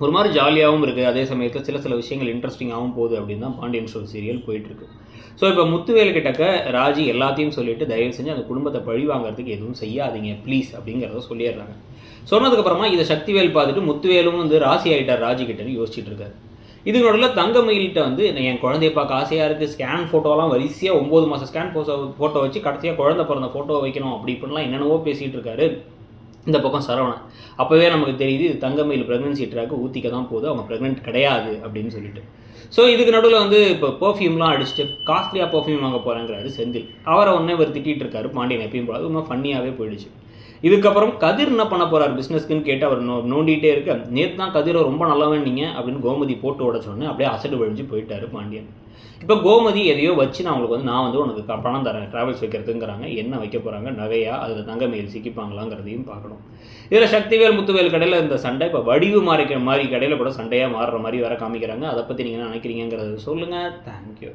ஒரு மாதிரி ஜாலியாகவும் இருக்குது, அதே சமயத்தில் சில விஷயங்கள் இன்ட்ரெஸ்டிங்காகவும் போகுது அப்படின்னு தான் பாண்டியன் ஸ்டோர் சீரியல் போயிட்டுருக்கு. ஸோ இப்போ முத்துவேல் கிட்டக்க ராஜி எல்லாத்தையும் சொல்லிவிட்டு தயவு செஞ்சு அந்த குடும்பத்தை பழி வாங்குறதுக்கு எதுவும் செய்யாதீங்க ப்ளீஸ் அப்படிங்கிறத சொல்லிடுறாங்க. சொன்னதுக்கப்புறமா இதை சக்திவேல் பார்த்துட்டு முத்துவேலும் வந்து ராசி ஆகிட்டார் ராஜி கிட்டன்னு யோசிச்சுட்டு இருக்காரு. இதுக்கு நடுவில் தங்கமயில்கிட்ட வந்து என் குழந்தைய பார்க்க ஆசையாக இருக்குது, ஸ்கேன் ஃபோட்டோலாம் வரிசையாக 9 மாதம் ஸ்கேன் ஃபோட்டோ வச்சு கடைசியாக குழந்தை பிறந்த ஃபோட்டோ வைக்கணும் அப்படி இப்படிலாம் என்னென்னவோ பேசிகிட்டு இருக்காரு. இந்த பக்கம் சரவணன் அப்போவே நமக்கு தெரியுது இது தங்கமயில் ப்ரெக்னன்சி ட்ராக்கு ஊற்றிக்க தான் போகுது, அவங்க ப்ரெக்னென்ட் கிடையாது அப்படின்னு சொல்லிட்டு. ஸோ இதுக்கு நடுவில் வந்து இப்போ பர்ஃப்யூம்லாம் அடிச்சுட்டு காஸ்ட்லியாக பர்ஃப்யூம் வாங்க போகிறாங்கிறாரு செந்தில். அவரை ஒன்றே இவர் திட்டிகிட்டு இருக்காரு பாண்டியன் எப்பயும் போல. அது ரொம்ப ஃபன்னியாகவே போயிடுச்சு. இதுக்கப்புறம் கதிர் என்ன பண்ண போகிறார் பிஸ்னஸ்க்குன்னு கேட்டு அவர் நோண்டிகிட்டே இருக்க, நேற்று தான் கதிரை ரொம்ப நல்லவன் நீங்கள் அப்படின்னு கோமதி போட்டு உடச்சோடனே அப்படியே அசடு வழிஞ்சு போயிட்டார் பாண்டியன். இப்போ கோமதி எதையோ வச்சு நான் வந்து உனக்கு பணம் தரேன் ட்ராவல்ஸ் வைக்கிறதுங்கிறாங்க. என்ன வைக்க போகிறாங்க, நகையா, அதில் தங்கமயில் சிக்கிப்பாங்களாங்கிறதையும் பார்க்கணும். இதில் சக்திவேல் முத்துவேல் கடையில் இந்த சண்டை இப்போ வடிவு மாதிரி கடையில் கூட சண்டையாக மாறுற மாதிரி வேற காமிக்கிறாங்க. அதை பற்றி நீங்கள் என்ன நினைக்கிறீங்கிறத சொல்லுங்கள். தேங்க்யூ.